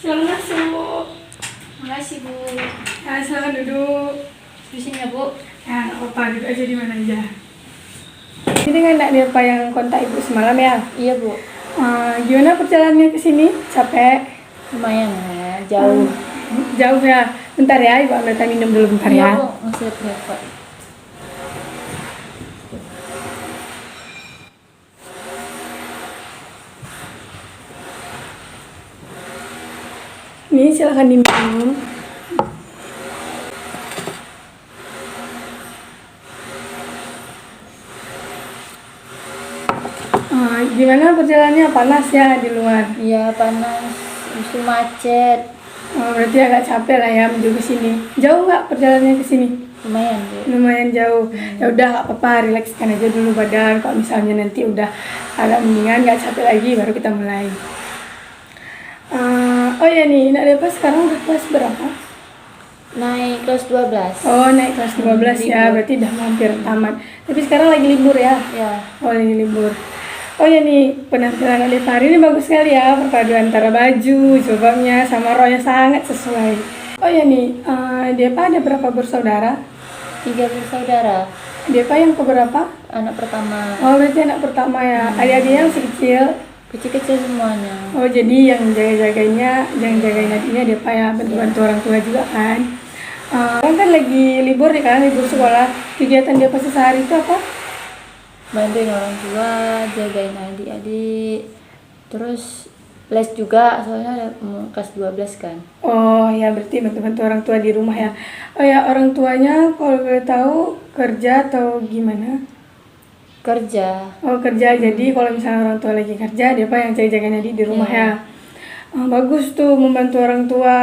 Silakan masuk. Makasih Bu. Ya, silakan duduk. Di sini ya Bu. Ya, nggak apa-apa, duduk aja di mana aja. Ini kan nak dia apa yang kontak ibu semalam ya? Iya Bu. Gimana perjalanannya ke sini? Capek? Lumayan ya, jauh. Jauh ya. Bentar ya, ibu ambilkan minum dulu bentar Iya ya. Bu, masih repot. Ini silakan diminum. Gimana perjalanannya? Panas ya di luar? Iya panas, itu macet. Berarti agak capek lah ya menuju ke sini. Jauh nggak perjalanannya ke sini? Lumayan Bu. Lumayan jauh. Ya udah nggak apa-apa, rilekskan aja dulu badan. Kalau misalnya nanti udah agak mendingan, nggak capek lagi, baru kita mulai. Oh ya nih, Nak Depa sekarang udah kelas berapa? Naik kelas 12. Oh, naik kelas 12 ya, berarti udah hampir tamat. Tapi sekarang lagi libur ya? Ya. Oh, lagi libur. Oh ya nih, penampilan Nak Depa hari ini bagus sekali ya, perpaduan antara baju, jilbabnya, sama rohnya sangat sesuai. Oh ya nih, Depa ada berapa bersaudara? 3 bersaudara. Depa yang keberapa? Anak pertama. Oh, berarti anak pertama ya. Adik-adiknya masih kecil. Kecil-kecil semuanya. Oh, jadi yang jagain adiknya Depa ya, bantu-bantu orang tua juga kan. Kan lagi libur nih kan, libur sekolah. Kegiatan Depa sehari itu apa? Bantuin orang tua, jagain adik-adik. Terus les juga, soalnya ada kelas 12 kan. Oh ya, berarti bantu-bantu orang tua di rumah ya. Oh ya, orang tuanya kalau boleh tahu kerja atau gimana? Kerja. Oh, kerja. Jadi kalau misalnya orang tua lagi kerja, Depa yang jagain adik di rumah ya. Bagus tuh membantu orang tua.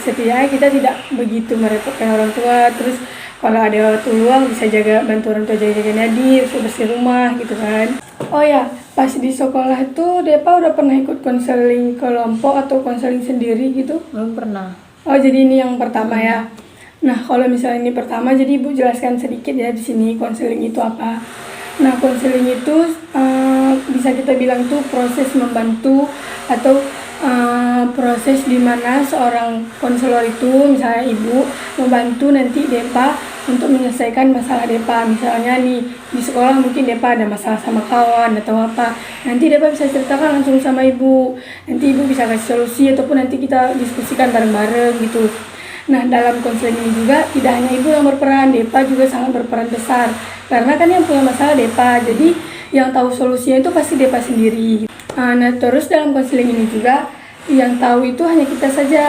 Setidaknya kita tidak begitu merepotkan orang tua. Terus kalau ada waktu luang bisa bantu orang tua jaga-jagain adik, bersih rumah gitu kan. Oh ya, pas di sekolah itu Depa udah pernah ikut konseling kelompok atau konseling sendiri gitu? Belum pernah. Oh, jadi ini yang pertama ya. Nah, kalau misalnya ini pertama, jadi Ibu jelaskan sedikit ya di sini konseling itu apa. Nah, konseling itu bisa kita bilang tuh proses membantu atau proses di mana seorang konselor itu, misalnya Ibu, membantu nanti Depa untuk menyelesaikan masalah Depa. Misalnya nih, di sekolah mungkin Depa ada masalah sama kawan atau apa. Nanti Depa bisa ceritakan langsung sama Ibu. Nanti Ibu bisa kasih solusi ataupun nanti kita diskusikan bareng-bareng gitu. Nah, dalam konseling ini juga tidak hanya Ibu yang berperan, Depa juga sangat berperan besar. Karena kan yang punya masalah Depa, jadi yang tahu solusinya itu pasti Depa sendiri. Nah, terus dalam konseling ini juga yang tahu itu hanya kita saja,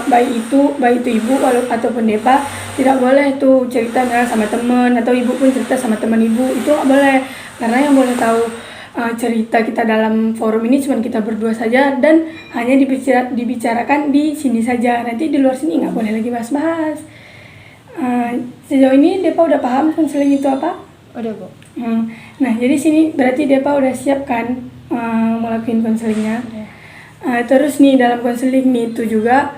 baik itu Ibu ataupun Depa. Tidak boleh tuh cerita sama teman atau Ibu pun cerita sama teman Ibu, itu nggak boleh. Karena yang boleh tahu cerita kita dalam forum ini cuma kita berdua saja dan hanya dibicarakan di sini saja. Nanti di luar sini nggak boleh lagi bahas-bahas. Sejauh ini Depa udah paham konseling itu apa? Udah Bu. Nah, jadi sini berarti Depa udah siap kan ngelakuin konselingnya. Terus nih dalam konseling nih itu juga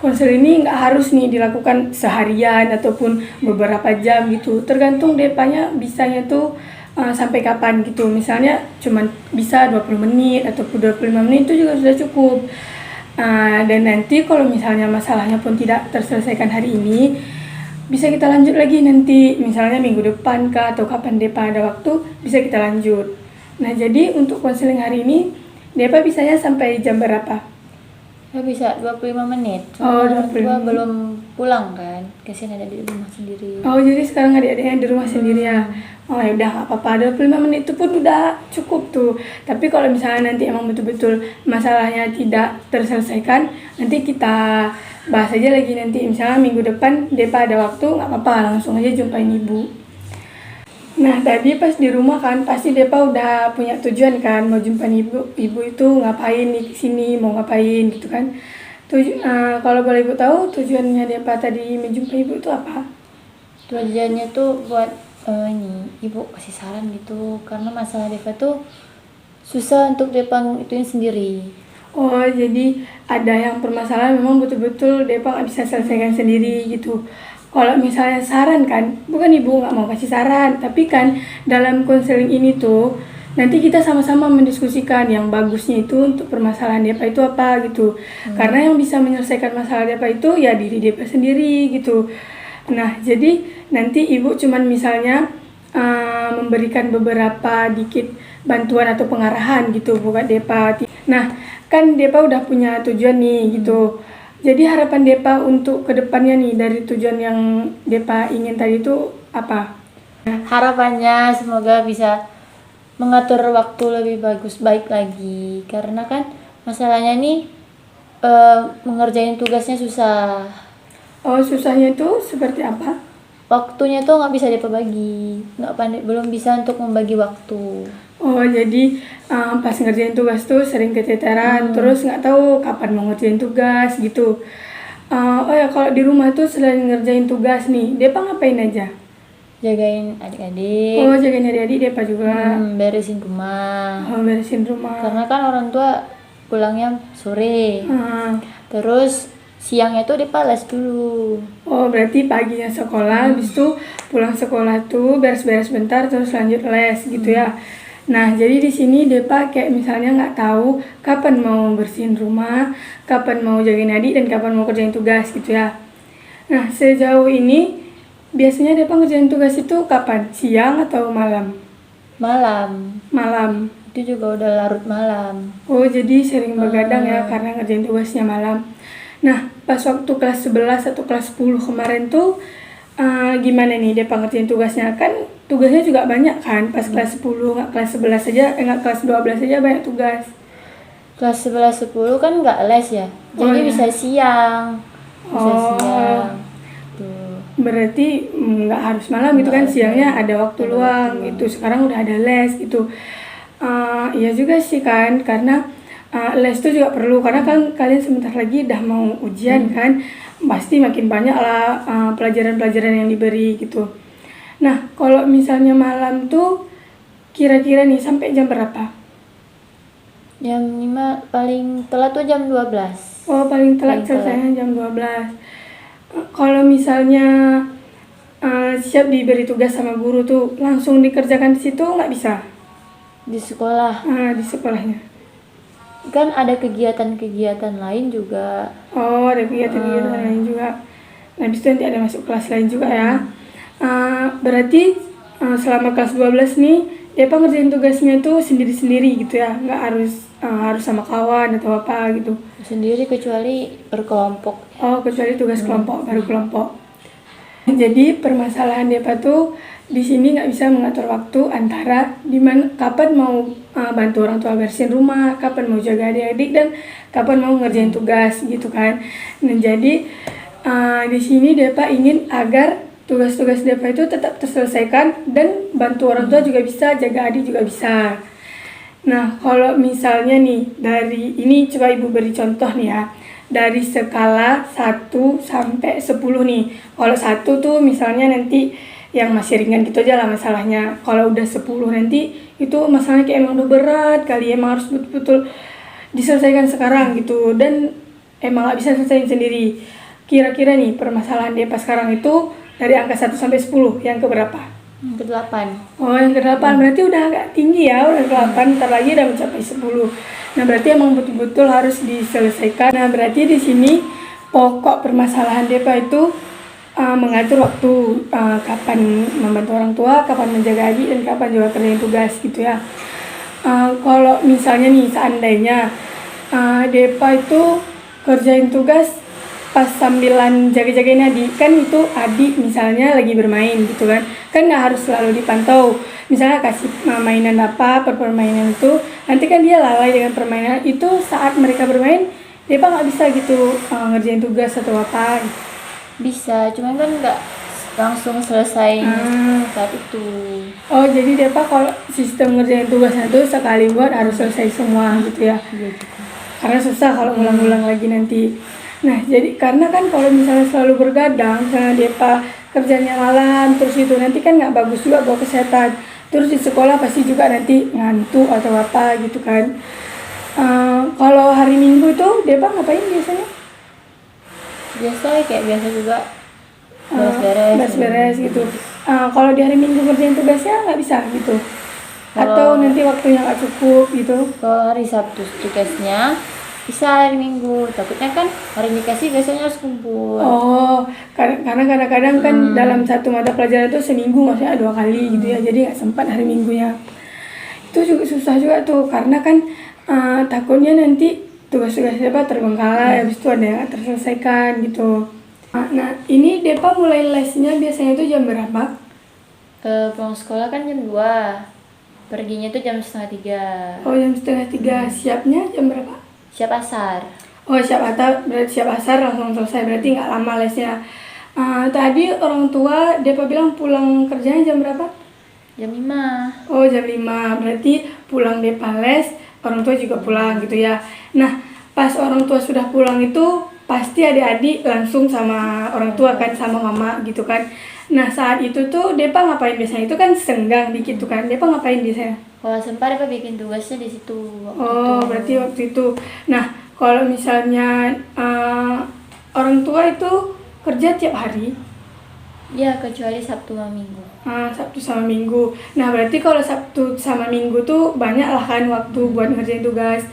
konseling ini nggak harus nih dilakukan seharian ataupun beberapa jam gitu. Tergantung Depanya bisanya tuh sampai kapan gitu. Misalnya cuman bisa 20 menit ataupun 25 menit itu juga sudah cukup. Dan nanti kalau misalnya masalahnya pun tidak terselesaikan hari ini, bisa kita lanjut lagi nanti, misalnya minggu depan kah atau kapan Depa ada waktu, bisa kita lanjut. Nah, jadi untuk konseling hari ini Depa bisanya sampai jam berapa? Saya bisa 25 menit. Oh, Soalnya 25 orang tua menit. belum pulang kan. Kasihan ada di rumah sendiri. Oh, jadi sekarang adik-adiknya di rumah sendiri ya. Oh, ya udah nggak apa-apa, 25 menit itu pun udah cukup tuh. Tapi kalau misalnya nanti emang betul-betul masalahnya tidak terselesaikan, nanti kita bahas aja lagi nanti. Misalnya minggu depan Depa ada waktu, nggak apa-apa, langsung aja jumpain Ibu. Nah, tadi pas di rumah kan pasti Depa udah punya tujuan kan mau jumpain Ibu. Ibu itu ngapain nih kesini, mau ngapain gitu kan. Kalau boleh Ibu tahu tujuannya Depa tadi menjumpai Ibu itu apa? Tujuannya tuh buat Ibu kasih saran gitu, karena masalah Deva tuh susah untuk Depa ituin sendiri. Oh, jadi ada yang permasalahan memang betul-betul Depa nggak bisa selesaikan sendiri gitu. Kalau misalnya saran kan, bukan Ibu nggak mau kasih saran, tapi kan dalam konseling ini tuh nanti kita sama-sama mendiskusikan yang bagusnya itu untuk permasalahan DEPA itu apa gitu. Karena yang bisa menyelesaikan masalah DEPA itu ya diri DEPA sendiri gitu. Nah, jadi nanti ibu cuman misalnya memberikan beberapa dikit bantuan atau pengarahan gitu buat DEPA. Nah, kan DEPA udah punya tujuan nih gitu. Jadi harapan DEPA untuk kedepannya nih dari tujuan yang DEPA ingin tadi itu apa? Harapannya semoga bisa mengatur waktu lebih baik lagi, karena kan masalahnya nih mengerjain tugasnya susah. Oh, susahnya itu seperti apa? Waktunya tuh nggak bisa dibagi, nggak pandai, belum bisa untuk membagi waktu. Oh, jadi pas ngerjain tugas tuh sering keteteran, terus nggak tahu kapan mau ngerjain tugas gitu. Oh ya, kalau di rumah tuh selain ngerjain tugas nih, Depa ngapain aja? Jagain adik-adik, Oh, jagain adik-adik Depa juga. beresin rumah. Oh, beresin rumah. Karena kan orang tua pulangnya sore, Ah, terus siangnya tuh les dulu. oh, berarti paginya sekolah, habis itu pulang sekolah tuh beres-beres bentar, terus lanjut les gitu ya. Nah, jadi di sini Depa kayak misalnya nggak tahu kapan mau bersihin rumah, kapan mau jagain adik, dan kapan mau kerjain tugas gitu ya. Nah, sejauh ini biasanya Depa ngerjain tugas itu kapan? Siang atau malam? Malam, Malam. itu juga udah larut malam. Oh, jadi sering begadang ya karena ngerjain tugasnya malam. Nah, pas waktu kelas 11 atau kelas 10 kemarin tuh gimana nih Depa ngerjain tugasnya? Kan tugasnya juga banyak kan, pas kelas 10, nggak kelas 11 aja, nggak kelas 12 aja banyak tugas. Kelas 11 10 kan nggak les ya, jadi iya. bisa siang. Bisa Oh. siang. Tuh. Berarti nggak harus malam gitu kan, siangnya ada waktu luang gitu. Sekarang udah ada les gitu. Iya juga sih kan, karena les itu juga perlu, karena kan kalian sebentar lagi udah mau ujian kan, pasti makin banyak lah pelajaran-pelajaran yang diberi gitu. Nah, kalau misalnya malam tuh kira-kira nih sampai jam berapa? Jam 5 paling telat tuh jam 12. Oh, paling telat selesainya jam 12. Kalau misalnya siap diberi tugas sama guru tuh langsung dikerjakan di situ nggak bisa? Di sekolah Di sekolahnya. kan ada kegiatan-kegiatan lain juga. Oh, ada kegiatan-kegiatan lain juga. Nah, habis itu nanti ada masuk kelas lain juga ya. Berarti selama kelas 12 nih, Depa ngerjain tugasnya tuh sendiri-sendiri gitu ya? Nggak harus sama kawan atau apa gitu? Sendiri kecuali berkelompok. Oh, kecuali tugas kelompok, baru kelompok. Jadi permasalahan Depa tuh di sini nggak bisa mengatur waktu antara kapan mau bantu orang tua bersihin rumah, kapan mau jaga adik-adik, dan kapan mau ngerjain tugas gitu kan. Nah, jadi di sini Depa ingin agar tugas-tugas Depa itu tetap terselesaikan dan bantu orang tua juga bisa, jaga adik juga bisa. Nah, kalau misalnya nih dari ini coba Ibu beri contoh nih ya. Dari skala 1 sampai 10 nih. Kalau 1 tuh misalnya nanti yang masih ringan gitu aja lah masalahnya. Kalau udah 10 nanti itu masalahnya kayak emang udah berat kali, emang harus betul-betul diselesaikan sekarang gitu, dan emang gak bisa selesaiin sendiri. Kira-kira nih permasalahan Depa sekarang itu dari angka 1 sampai 10 yang keberapa? Yang ke-8. Oh, yang ke-8 berarti udah agak tinggi ya, udah ke-8, ntar lagi udah mencapai 10. Nah, berarti emang betul-betul harus diselesaikan. Nah, berarti di sini pokok permasalahan Depa itu mengatur waktu, kapan membantu orang tua, kapan menjaga adik, dan kapan juga kerjain tugas gitu ya. Kalau misalnya nih seandainya Depa itu kerjain tugas pas sambilan jaga-jagain adik, kan itu adik misalnya lagi bermain gitu kan nggak harus selalu dipantau. Misalnya kasih mainan apa per permainan itu, nanti kan dia lalai dengan permainan itu. Saat mereka bermain, Depa nggak bisa gitu ngerjain tugas atau apa gitu. Bisa, cuman kan nggak langsung selesai saat itu. Oh, jadi Depa kalau sistem ngerjain tugasnya itu sekali buat harus selesai semua gitu ya. Iya juga. Karena susah kalau ngulang-ngulang lagi nanti. Nah, jadi karena kan kalau misalnya selalu bergadang, misalnya Depa kerjanya malam terus itu, nanti kan nggak bagus juga buat kesehatan. Terus di sekolah pasti juga nanti ngantuk atau apa gitu kan. Kalau hari Minggu itu Depa ngapain biasanya? Biasa kayak biasa juga. Beres-beres. Beres-beres gitu. Kalau di hari Minggu kerjain tugasnya nggak bisa gitu? Atau nanti waktunya nggak cukup gitu? Kalau hari Sabtu tugasnya bisa hari Minggu, takutnya kan hari dikasih besoknya harus kumpul. Oh, karena kadang-kadang kan dalam satu mata pelajaran itu seminggu maksudnya 2 kali gitu ya, jadi nggak sempat hari Minggunya. Itu juga susah juga tuh, karena kan takutnya nanti tugas-tugas Depa terbengkalai, habis itu ada yang nggak terselesaikan gitu. Nah, ini Depa mulai lesnya biasanya tuh jam berapa? Pulang sekolah kan jam 2, perginya tuh jam setengah 3, Oh, jam setengah 3. Siapnya jam berapa? siap asar. Oh, berarti siap asar langsung selesai, berarti nggak lama lesnya. Tadi orang tua Depa bilang pulang kerjanya jam berapa? Jam 5. Oh, jam 5. Berarti pulang Depa les, orang tua juga pulang gitu ya. Nah, pas orang tua sudah pulang itu pasti adik-adik langsung sama orang tua kan, sama mama gitu kan. Nah, saat itu tuh Depa ngapain biasanya? Itu kan senggang dikit tuh kan. Depa ngapain biasanya? Kalau sempat apa bikin tugasnya di situ waktu Oh, itu. berarti waktu itu. Nah, kalau misalnya orang tua itu kerja tiap hari, Ya, kecuali Sabtu sama Minggu. Sabtu sama Minggu. Nah, berarti kalau Sabtu sama Minggu tuh banyak lah kan waktu buat ngerjain tugas.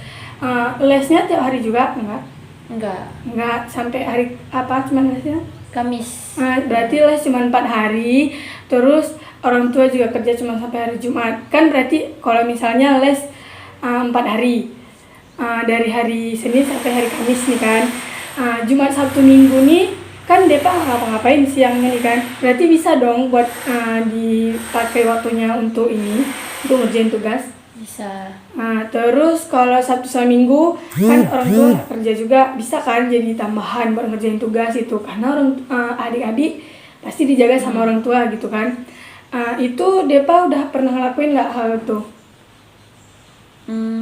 Lesnya tiap hari juga? Enggak, sampai hari apa cuman lesnya? Kamis. Berarti les cuma 4 hari, terus orang tua juga kerja cuma sampai hari Jumat. Kan berarti kalau misalnya les 4 hari, dari hari Senin sampai hari Kamis nih kan. Jumat, Sabtu, Minggu nih kan Depa nggak ngapa-ngapain siangnya nih kan. Berarti bisa dong buat dipakai waktunya untuk untuk ngerjain tugas. Bisa. Terus kalau Sabtu sama Minggu kan orang tua nggak kerja juga, bisa kan jadi tambahan buat ngerjain tugas itu, karena adik-adik pasti dijaga sama orang tua gitu kan. Itu Depa udah pernah ngelakuin nggak hal itu?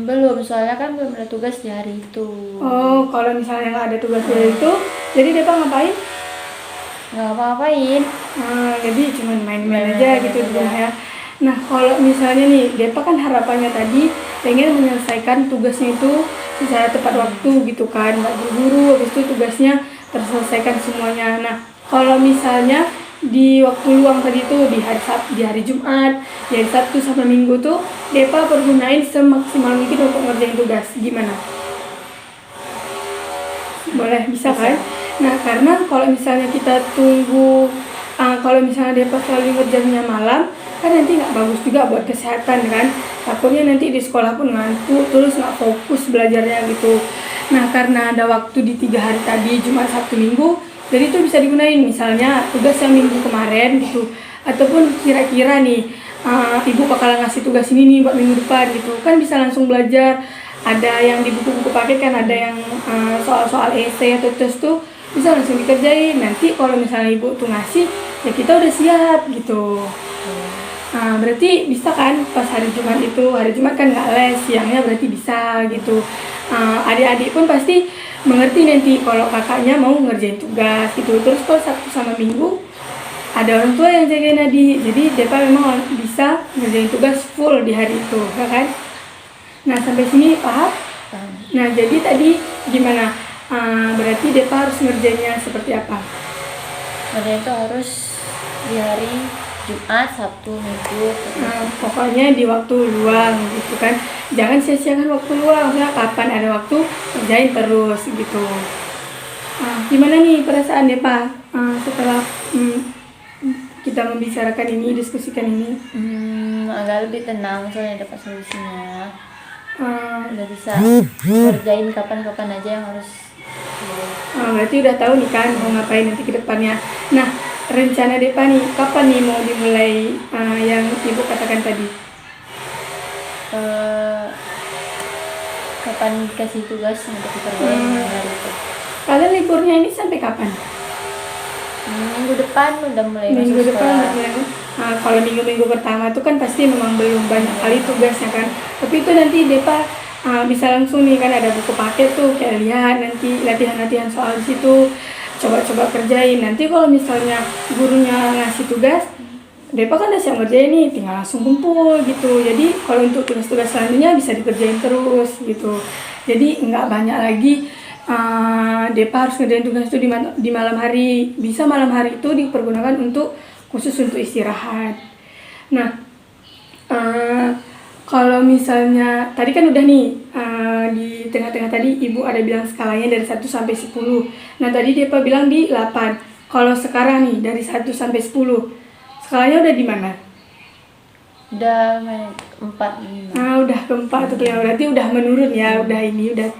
Belum, soalnya kan belum ada tugas di hari itu. Oh, kalau misalnya nggak ada tugas dari itu, jadi Depa ngapain? Nggak apa-apain. Jadi cuma main-main aja gitu di rumah ya. Nah, kalau misalnya nih, Depa kan harapannya tadi pengen menyelesaikan tugasnya itu secara tepat waktu gitu kan, nggak buru-buru, habis itu tugasnya terselesaikan semuanya. Nah, kalau misalnya di waktu luang tadi tuh di hari Jumat, di hari Sabtu sama Minggu tuh Depa pergunain semaksimal mungkin untuk ngerjain tugas. Gimana? Boleh, bisa kan? Nah, karena kalau misalnya kita tunggu, kalau misalnya Depa selalu ngerjainnya malam, kan nanti nggak bagus juga buat kesehatan kan. Takutnya nanti di sekolah pun ngantuk, terus nggak fokus belajarnya gitu. Nah, karena ada waktu di 3 hari tadi, Jumat, Sabtu, Minggu, jadi itu bisa digunain misalnya tugas yang minggu kemarin gitu, ataupun kira-kira nih ibu bakalan ngasih tugas ini nih buat minggu depan gitu, kan bisa langsung belajar. Ada yang di buku-buku paket kan, ada yang soal-soal esai atau tes tuh bisa langsung dikerjain. Nanti kalau misalnya ibu tuh ngasih, ya kita udah siap gitu. Berarti bisa kan pas hari Jumat kan nggak les, siangnya berarti bisa gitu. Adik-adik pun pasti mengerti nanti kalau kakaknya mau ngerjain tugas gitu. Terus kalau Sabtu sama Minggu ada orang tua yang jagain adik, jadi Depa memang bisa ngerjain tugas full di hari itu, ya kan? Nah, sampai sini paham? Nah, jadi tadi gimana? Berarti Depa harus ngerjainnya seperti apa? Ngerjain itu harus di hari Jumat, Sabtu, Minggu. Pokoknya di waktu luang gitu kan. Jangan sia-siakan waktu luang, ya kapan ada waktu kerjain terus gitu. Gimana nih perasaan Depa setelah kita membicarakan ini, diskusikan ini? Agak lebih tenang soalnya dapat solusinya. Udah bisa kerjain kapan-kapan aja yang harus. Berarti udah tahu nih kan mau ngapain nanti ke depannya. Nah, rencana Depa nih kapan nih mau dimulai yang ibu katakan tadi? Kapan dikasih tugas untuk dikerjain hari itu. Kalian liburnya ini sampai kapan? Minggu depan udah mulai Minggu masuk depan sekolah. kalau minggu-minggu pertama itu kan pasti memang belum banyak kali tugasnya kan. Tapi itu nanti Depa bisa langsung nih kan, ada buku paket tuh, kayak lihat nanti latihan-latihan soal di situ, coba-coba kerjain. Nanti kalau misalnya gurunya ngasih tugas, Depa kan udah siap ngerjain nih, tinggal langsung kumpul gitu. Jadi kalau untuk tugas-tugas selanjutnya bisa dikerjain terus gitu. Jadi nggak banyak lagi Depa harus ngerjain tugas itu di malam hari. Bisa malam hari itu dipergunakan khusus untuk istirahat. Nah, Kalau misalnya tadi kan udah nih di tengah-tengah tadi ibu ada bilang skalanya dari 1 sampai 10. Nah, tadi Depa bilang di 8. Kalau sekarang nih dari 1 sampai 10. Skalanya udah di mana? Udah 4, 5. Nah, udah ke 4 atau ya, berarti udah menurun ya, udah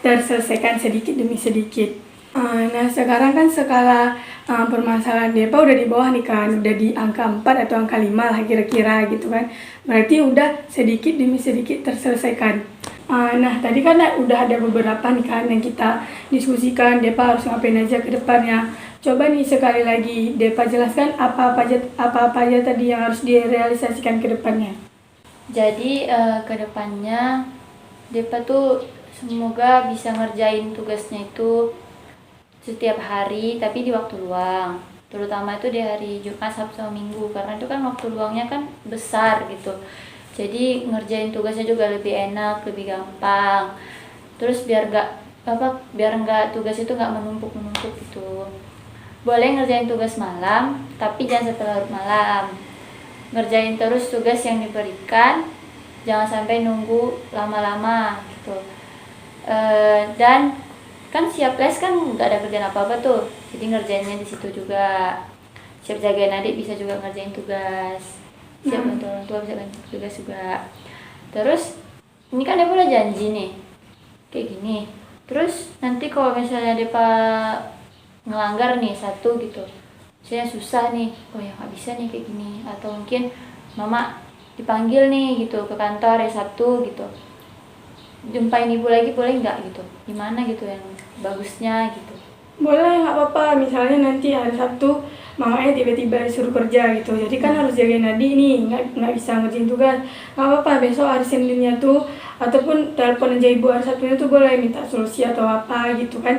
terselesaikan sedikit demi sedikit. Nah, sekarang kan skala permasalahan Depa udah di bawah nih kan, udah di angka 4 atau angka 5 lah kira-kira gitu kan. Berarti udah sedikit demi sedikit terselesaikan. Nah, tadi kan udah ada beberapa nih kan yang kita diskusikan, Depa harus ngapain aja ke depannya. Coba nih sekali lagi Depa jelaskan apa-apa aja tadi yang harus direalisasikan ke depannya. Jadi ke depannya Depa tuh semoga bisa ngerjain tugasnya itu setiap hari tapi di waktu luang, terutama itu di hari Jumat, Sabtu, sama Minggu, karena itu kan waktu luangnya kan besar gitu. Jadi ngerjain tugasnya juga lebih enak, lebih gampang. Terus biar nggak tugas itu nggak menumpuk gitu. Boleh ngerjain tugas malam, tapi jangan setelah larut malam. Ngerjain terus tugas yang diberikan, jangan sampai nunggu lama-lama gitu. Dan kan siap les kan nggak ada kerjaan apa-apa tuh, jadi ngerjainnya di situ juga. Siap jagain adik, bisa juga ngerjain tugas. Siap bantu orang tua, bisa bantu tugas juga. Terus ini kan Depa udah janji nih kayak gini. Terus nanti kalau misalnya Depa ngelanggar nih satu gitu, saya susah nih, oh ya nggak bisa nih kayak gini, atau mungkin mama dipanggil nih gitu ke kantor ya Sabtu gitu, jumpain ibu lagi boleh nggak gitu, gimana gitu yang bagusnya gitu. Boleh, nggak apa-apa. Misalnya nanti hari Sabtu mamanya tiba-tiba disuruh kerja gitu, jadi kan harus jagain adik nih, nggak bisa ngerjain tugas. Nggak apa-apa, besok hari Seninnya tuh ataupun telepon aja ibu hari Sabtunya tuh boleh minta solusi atau apa gitu kan.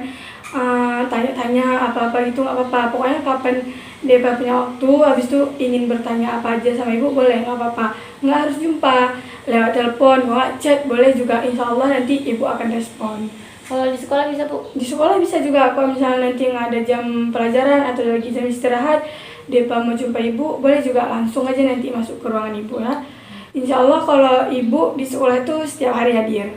Tanya-tanya apa-apa gitu nggak apa-apa. Pokoknya kapan Depa punya waktu, habis itu ingin bertanya apa aja sama ibu boleh, nggak apa-apa. Nggak harus jumpa, lewat telepon, nggak chat boleh juga. Insya Allah nanti ibu akan respon. Kalau di sekolah bisa Bu? Di sekolah bisa juga, kalau misalnya nanti nggak ada jam pelajaran atau lagi jam istirahat, Depa mau jumpa ibu, boleh juga langsung aja nanti masuk ke ruangan ibu ya. Insya Allah kalau ibu di sekolah itu setiap hari hadir.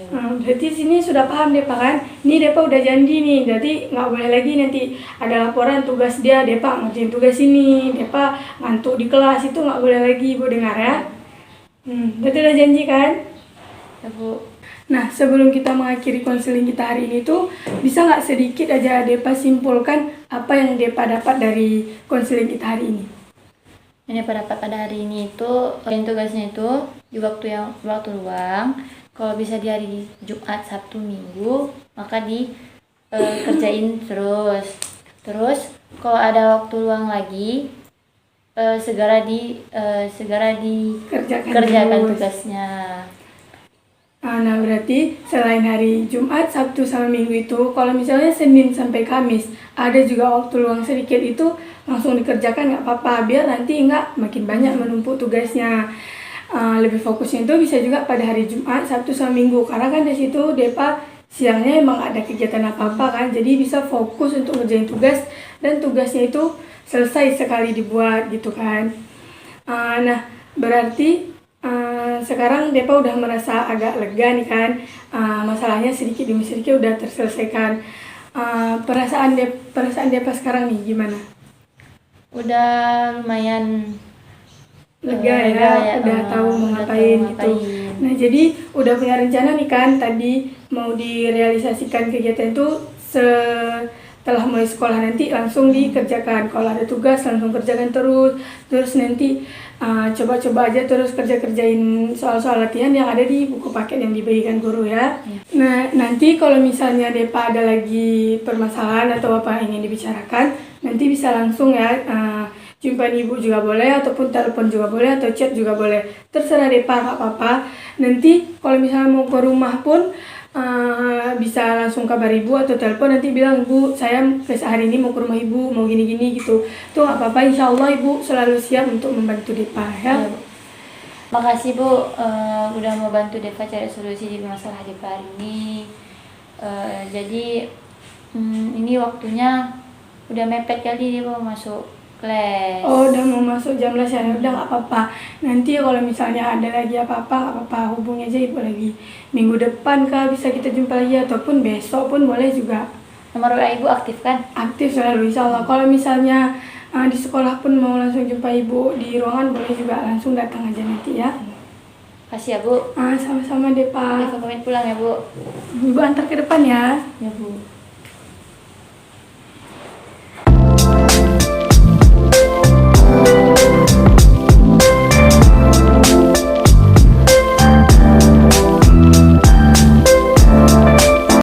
Berarti sini sudah paham Depa kan? Ini Depa udah janji nih, berarti nggak boleh lagi nanti ada laporan tugas dia, Depa ngerjain tugas ini, Depa ngantuk di kelas, itu nggak boleh lagi ibu dengar ya. Berarti udah janji kan? Ya Bu. Nah, sebelum kita mengakhiri konseling kita hari ini tuh, bisa nggak sedikit aja Depa simpulkan apa yang Depa dapat dari konseling kita hari ini? Yang Depa dapat pada hari ini itu, tugasnya itu di waktu luang. Kalau bisa di hari Jumat, Sabtu, Minggu, maka kerjain terus. Terus kalau ada waktu luang lagi, segera dikerjakan tugasnya. Nah, berarti selain hari Jumat, Sabtu, sama Minggu itu, kalau misalnya Senin sampai Kamis ada juga waktu luang sedikit, itu langsung dikerjakan nggak apa-apa, biar nanti nggak makin banyak menumpuk tugasnya. Lebih fokusnya itu bisa juga pada hari Jumat, Sabtu, sama Minggu, karena kan di situ Depa siangnya emang ada kegiatan apa-apa kan, jadi bisa fokus untuk ngerjain tugas dan tugasnya itu selesai sekali dibuat gitu kan. Nah, berarti sekarang Depa udah merasa agak lega nih kan, masalahnya sedikit demi sedikit udah terselesaikan. Perasaan Depa sekarang nih gimana? Udah lumayan lega ya, udah tahu mau ngapain gitu. Nah, jadi udah punya rencana nih kan, tadi mau direalisasikan kegiatan itu setelah mulai sekolah nanti langsung dikerjakan. Kalau ada tugas langsung kerjakan terus nanti coba-coba aja terus kerjain soal-soal latihan yang ada di buku paket yang dibagikan guru ya. Nah, nanti kalau misalnya Depa ada lagi permasalahan atau apa yang ingin dibicarakan, nanti bisa langsung ya, jumpain ibu juga boleh, ataupun telepon juga boleh, atau chat juga boleh, terserah Depa, nggak apa-apa. Nanti kalau misalnya mau ke rumah pun bisa langsung kabar ibu atau telepon, nanti bilang, Bu, saya hari ini mau ke rumah ibu, mau gini-gini gitu. Tuh nggak apa-apa, insya Allah ibu selalu siap untuk membantu Depa ya. Makasih Bu, udah mau bantu Depa cari solusi di masalah Depa hari ini. Jadi ini waktunya udah mepet kali dia mau masuk les. Oh, udah mau masuk jam les ya, udah nggak apa-apa. Nanti kalau misalnya ada lagi apa-apa, nggak apa-apa, hubungi aja ibu lagi. Minggu depan kah bisa kita jumpa lagi, ataupun besok pun boleh juga. Nomor WA ibu aktif kan? Aktif selalu, insya Allah. Kalau misalnya di sekolah pun mau langsung jumpa ibu di ruangan, boleh juga langsung datang aja nanti ya. Kasih ya bu. Sama-sama deh Eva Pak. pamit pulang ya bu. Ibu antar ke depan ya. Ya bu.